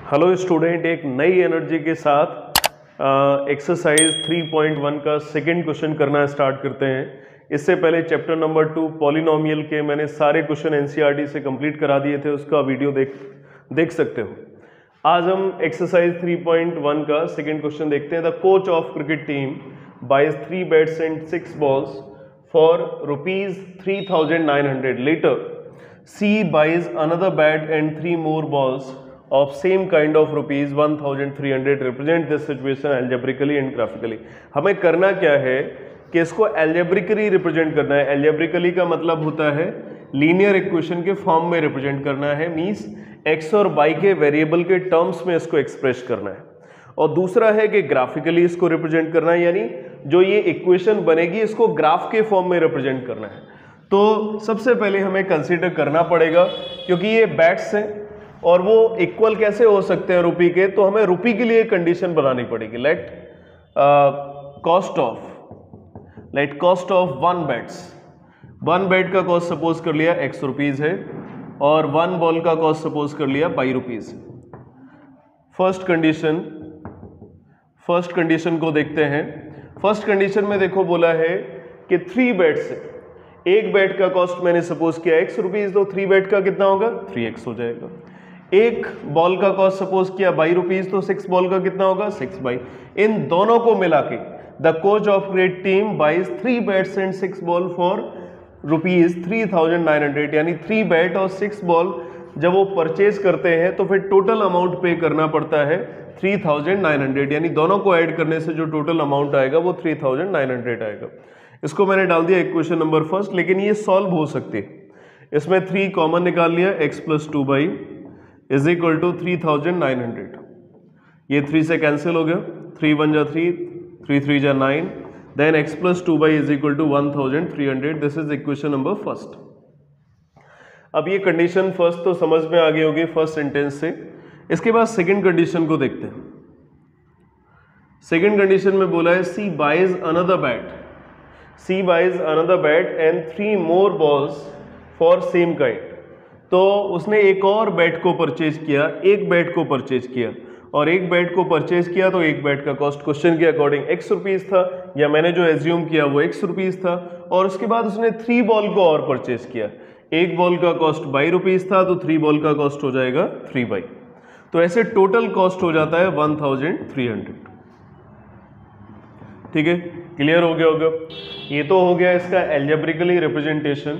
Hello student, एक नई energy के साथ एक्सरसाइज 3.1 का सेकंड क्वेश्चन करना स्टार्ट करते हैं। इससे पहले चैप्टर नंबर 2 पॉलिनोमियल के मैंने सारे क्वेश्चन एनसीईआरटी से कंप्लीट करा दिए थे, उसका वीडियो देख सकते हो। आज हम एक्सरसाइज 3.1 का सेकंड क्वेश्चन देखते हैं। The coach of cricket team buys 3 bats and 6 balls for ₹3,900 later C buys another bat and 3 more balls of same kind of ₹1,300. represent this situation algebraically and graphically. हमें करना क्या है कि इसको algebraically represent करना है। algebraically का मतलब होता है लीनियर इक्वेशन के फॉर्म में रिप्रेजेंट करना है, मींस x और y के वेरिएबल के टर्म्स में इसको एक्सप्रेस करना है। और दूसरा है कि ग्राफिकली इसको रिप्रेजेंट करना है, यानी जो ये इक्वेशन बनेगी इसको ग्राफ के फॉर्म में रिप्रेजेंट करना है। तो सबसे पहले हमें कंसीडर करना पड़ेगा, क्योंकि ये बैट्स हैं और वो इक्वल कैसे हो सकते हैं रुपी के, तो हमें रुपी के लिए कंडीशन बनानी पड़ेगी। Let cost of one bat का कॉस्ट सपोज कर लिया x रुपीज है और 1 बॉल का कॉस्ट सपोज कर लिया y रुपीज। फर्स्ट कंडीशन को देखते हैं। फर्स्ट कंडीशन में देखो बोला है कि 3 बैट्स है, एक बैट का कॉस्ट मैंने सपोज किया x रुपीज, तो 3 बैट का कितना होगा 3x हो जाएगा। एक बॉल का कॉस्ट सपोज किया y रुपीज, तो 6 बॉल का कितना होगा 6y। इन दोनों को मिला के the coach of cricket team buys 3 bats and 6 ball for ₹3,900, यानी 3 बैट और 6 बॉल जब वो परचेज करते हैं तो फिर टोटल अमाउंट पे करना पड़ता है 3,900, यानी दोनों को ऐड करने से जो टोटल अमाउंट आएगा वो 3,900 आएगा। इसको मैंने डाल दिया इक्वेशन नंबर फर्स्ट, लेकिन ये सॉल्व हो सकती है। इसमें 3 कॉमन निकाल लिया, x + 2y is equal to 3,900। ये 3 से कैंसिल हो गया, 3 × 1 = 3, 3 × 3 = 9, then x + 2y is equal to 1,300। This is equation number first. अब ये कंडीशन फर्स्ट तो समझ में आ गई होगी फर्स्ट सेंटेंस से। इसके बाद सेकेंड कंडीशन को देखते हैं। सेकेंड कंडीशन में बोला है C buys another bat and 3 more balls for same kind। तो उसने एक और बैट को परचेज किया, एक बैट को परचेज किया, और एक बैट को परचेज किया तो एक बैट का कॉस्ट क्वेश्चन के अकॉर्डिंग x रुपीज था, या मैंने जो एज्यूम किया वो x रुपीज था। और उसके बाद उसने 3 बॉल को और परचेज किया, एक बॉल का कॉस्ट y रुपीज था, तो 3 बॉल का कॉस्ट हो जाएगा 3y। तो ऐसे टोटल कॉस्ट हो जाता है 1,300। ठीक है, क्लियर हो गया होगा। ये तो हो गया इसका एल्जेब्रिकली रिप्रेजेंटेशन।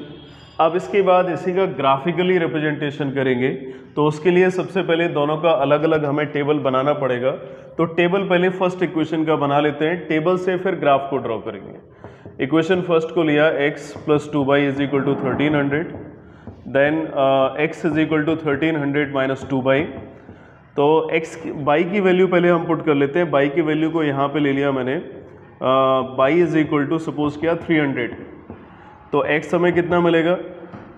अब इसके बाद इसी का ग्राफिकली रिप्रेजेंटेशन करेंगे, तो उसके लिए सबसे पहले दोनों का अलग अलग हमें टेबल बनाना पड़ेगा। तो टेबल पहले फर्स्ट इक्वेशन का बना लेते हैं, टेबल से फिर ग्राफ को ड्रॉ करेंगे। इक्वेशन फर्स्ट को लिया x + 2y is equal to 1300, then x is equal to 1300 - 2y। तो y की वैल्यू पहले हम पुट कर लेते हैं। y की वैल्यू को यहाँ पे ले लिया मैंने, y is equal to suppose किया 300, तो x हमें कितना मिलेगा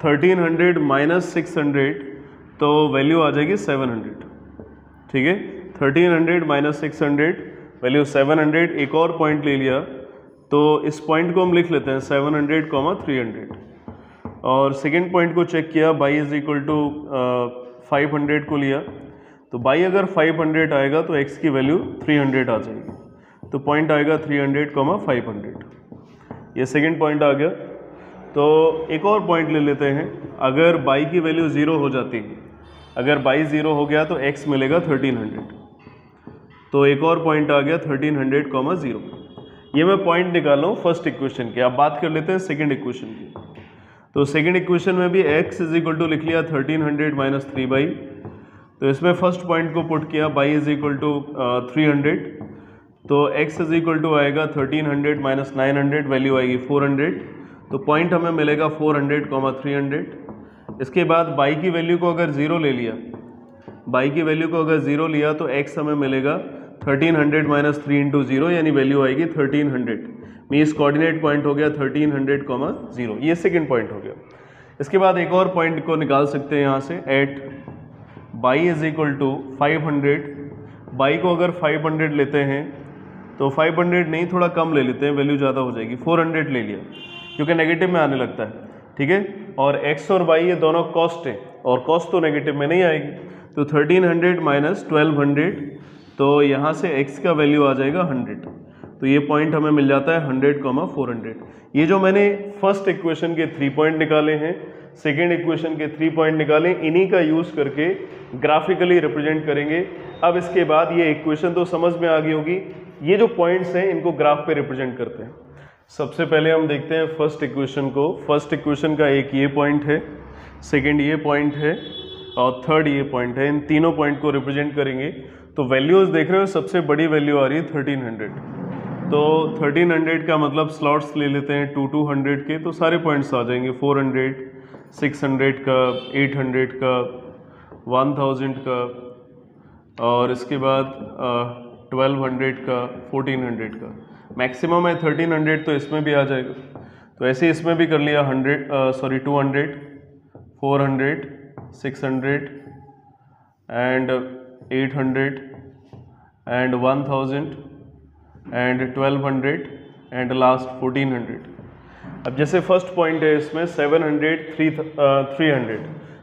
1300 - 600, तो वैल्यू आ जाएगी 700। ठीक है, 1300 - 600 वैल्यू 700। एक और पॉइंट ले लिया, तो इस पॉइंट को हम लिख लेते हैं 700, 300। और सेकेंड पॉइंट को चेक किया, y इज इक्वल टू 500 को लिया, तो y अगर 500 आएगा तो x की वैल्यू 300 आ जाएगी, तो पॉइंट आएगा 300, 500। ये सेकेंड पॉइंट आ गया। तो एक और पॉइंट ले लेते हैं, अगर y की वैल्यू 0 हो जाती, अगर y 0 हो गया तो x मिलेगा 1300, तो एक और पॉइंट आ गया 1300, 0। ये मैं पॉइंट निकाल रहा हूँ फर्स्ट इक्वेशन के। अब बात कर लेते हैं सेकेंड इक्वेशन की। तो सेकेंड इक्वेशन में भी x इज इक्वल टू लिख लिया 1300 - 3y। तो इसमें फर्स्ट पॉइंट को पुट किया, y इज इक्वल टू 300, तो x इज इक्वल टू आएगा 1300 - 900, वैल्यू आएगी 400, तो पॉइंट हमें मिलेगा 400, 300। इसके बाद y की वैल्यू को अगर 0 ले लिया, y की वैल्यू को अगर 0 लिया तो x हमें मिलेगा 1300 - 3 × 0, यानी वैल्यू आएगी 1300। मीन्स कोऑर्डिनेट पॉइंट हो गया 1300, 0। ये सेकेंड पॉइंट हो गया। इसके बाद एक और पॉइंट को निकाल सकते हैं यहाँ से, at y is equal to 500। y को अगर 500 लेते हैं तो 500 नहीं, थोड़ा कम ले लेते हैं, वैल्यू ज़्यादा हो जाएगी, 400 ले लिया, क्योंकि नेगेटिव में आने लगता है। ठीक है, और x और y ये दोनों कॉस्ट है, और कॉस्ट तो नेगेटिव में नहीं आएगी, तो 1300 माइनस 1200, तो यहाँ से x का वैल्यू आ जाएगा 100। तो ये पॉइंट हमें मिल जाता है 100, 400। ये जो मैंने फर्स्ट इक्वेशन के 3 पॉइंट निकाले हैं, सेकेंड इक्वेशन के 3 पॉइंट निकाले, इन्हीं का यूज़ करके ग्राफिकली रिप्रेजेंट करेंगे। अब इसके बाद ये इक्वेशन तो समझ में आ गई होगी, ये जो पॉइंट्स हैं इनको ग्राफ पे रिप्रेजेंट करते हैं। सबसे पहले हम देखते हैं फर्स्ट इक्वेशन को। फर्स्ट इक्वेशन का एक ये पॉइंट है, सेकेंड ये पॉइंट है और थर्ड ये पॉइंट है। इन तीनों पॉइंट को रिप्रेजेंट करेंगे। तो वैल्यूज़ देख रहे हो, सबसे बड़ी वैल्यू आ रही है 1300। तो 1300 का मतलब स्लॉट्स ले लेते हैं 200 के, तो सारे पॉइंट्स आ जाएंगे, 400, 600 का, 800 का, 1000 का, और इसके बाद 1200 का, 1400 का। मैक्सिमम है 1300, तो इसमें भी आ जाएगा। तो ऐसे इसमें भी कर लिया 200, 400, 600 and 800 and 1000 and 1200 and last 1400। अब जैसे फर्स्ट पॉइंट है इसमें 700, 300,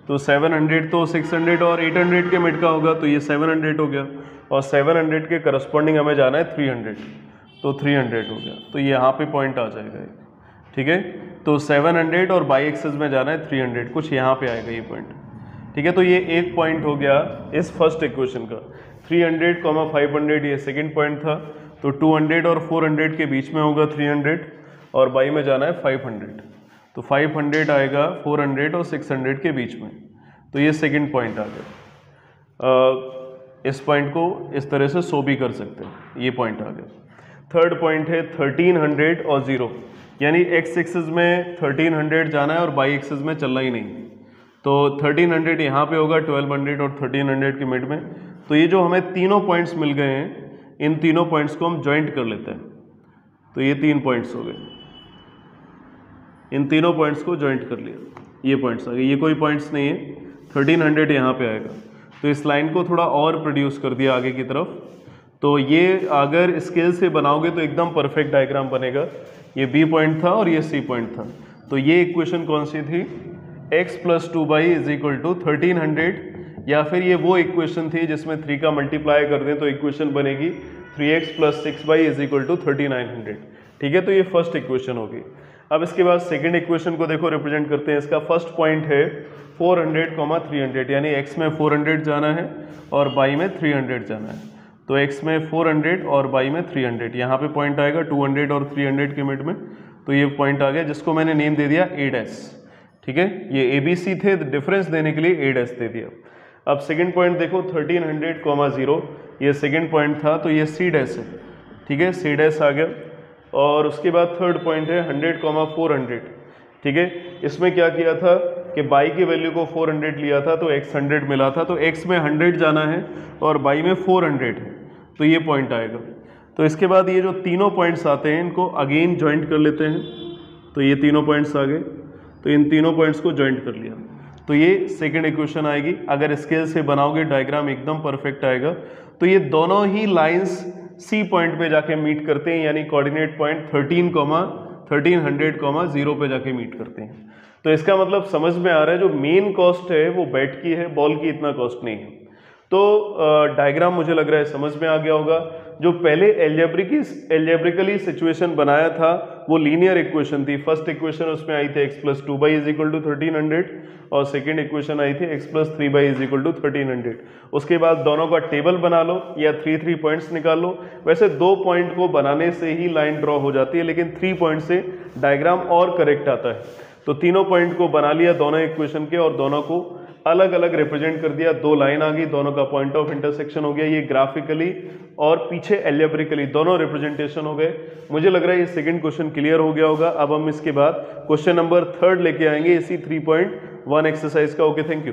तो 700 तो 600 और 800 के मिड का होगा, तो ये 700 हो गया, और 700 के करस्पॉन्डिंग हमें जाना है 300, तो 300 हो गया। तो ये यहाँ पे पॉइंट आ जाएगा एक, ठीक है। तो 700 और बाई एक्सेस में जाना है 300, कुछ यहाँ पे आएगा ये पॉइंट, ठीक है। तो ये एक पॉइंट हो गया इस फर्स्ट इक्वेशन का। 300, 500 ये सेकेंड पॉइंट था। तो 200 और 400 के बीच में होगा 300, और बाई में जाना है 500, तो 500 आएगा 400 और 600 के बीच में। तो ये सेकंड पॉइंट आ गया। इस पॉइंट को इस तरह से शो भी कर सकते हैं, ये पॉइंट आ गया। थर्ड पॉइंट है 1300 और 0, यानी एक्स एक्सिस में 1300 जाना है और बाई एक्सिस में चलना ही नहीं। तो 1300 यहाँ पे होगा, 1200 और 1300 के मिड में। तो ये जो हमें तीनों पॉइंट्स मिल गए हैं, इन तीनों पॉइंट्स को हम जॉइंट कर लेते हैं। तो ये 3 पॉइंट्स हो गए, इन तीनों पॉइंट्स को जॉइंट कर लिया, ये पॉइंट्स आ गए। ये कोई पॉइंट्स नहीं है, 1300 यहाँ पे आएगा। तो इस लाइन को थोड़ा और प्रोड्यूस कर दिया आगे की तरफ। तो ये अगर स्केल से बनाओगे तो एकदम परफेक्ट डायग्राम बनेगा। ये बी पॉइंट था और ये सी पॉइंट था। तो ये इक्वेशन कौन सी थी, x + 2y = 1300, या फिर ये वो इक्वेशन थी जिसमें 3 का मल्टीप्लाई कर दें तो इक्वेशन बनेगी 3x + 6y = 3900, ठीक है। तो ये फर्स्ट इक्वेशन होगी। अब इसके बाद सेकंड इक्वेशन को देखो, रिप्रेजेंट करते हैं। इसका फर्स्ट पॉइंट है 400, 300, यानी x में 400 जाना है और y में 300 जाना है। तो x में 400 और y में 300, यहाँ पे पॉइंट आएगा 200 और 300 के मिड में। तो ये पॉइंट आ गया, जिसको मैंने नेम दे दिया a', ठीक है। ये ABC थे, डिफरेंस देने के लिए a' दे दिया। अब सेकंड पॉइंट देखो 1300, 0, ये सेकंड पॉइंट था, तो ये C' है, ठीक है, C' आ गया। और उसके बाद थर्ड पॉइंट है 100, 400, ठीक है। इसमें क्या किया था कि बाई की वैल्यू को 400 लिया था, तो x 100 मिला था, तो x में 100 जाना है और बाई में 400 है, तो ये पॉइंट आएगा। तो इसके बाद ये जो तीनों पॉइंट्स आते हैं इनको अगेन जॉइंट कर लेते हैं। तो ये तीनों पॉइंट्स आ गए, तो इन तीनों पॉइंट्स को जॉइंट कर लिया। तो ये सेकंड इक्वेशन आएगी। अगर स्केल से बनाओगे डायग्राम एकदम परफेक्ट आएगा। तो ये दोनों ही लाइंस सी पॉइंट पे जाके मीट करते हैं, यानी कोऑर्डिनेट पॉइंट 1300, 0 पे जाके मीट करते हैं। तो इसका मतलब समझ में आ रहा है, जो मेन कॉस्ट है वो बैट की है, बॉल की इतना कॉस्ट नहीं है। तो डायग्राम मुझे लग रहा है समझ में आ गया होगा। जो पहले एल्जेब्रिकली सिचुएशन बनाया था वो लीनियर इक्वेशन थी। फर्स्ट इक्वेशन उसमें आई थी x + 2y = 1300, और सेकंड इक्वेशन आई थी x + 3y = 1300। उसके बाद दोनों का टेबल बना लो या 3 पॉइंट्स निकाल लो। वैसे 2 पॉइंट को बनाने से ही लाइन ड्रॉ हो जाती है, लेकिन 3 पॉइंट से डायग्राम और करेक्ट आता है। तो तीनों पॉइंट को बना लिया दोनों इक्वेशन के, और दोनों को अलग अलग रिप्रेजेंट कर दिया। 2 लाइन आ गई, दोनों का पॉइंट ऑफ इंटरसेक्शन हो गया। ये ग्राफिकली और पीछे एल्जेब्रिकली दोनों रिप्रेजेंटेशन हो गए। मुझे लग रहा है ये सेकंड क्वेश्चन क्लियर हो गया होगा। अब हम इसके बाद क्वेश्चन नंबर 3 लेके आएंगे इसी 3.1 एक्सरसाइज का। Okay, thank you.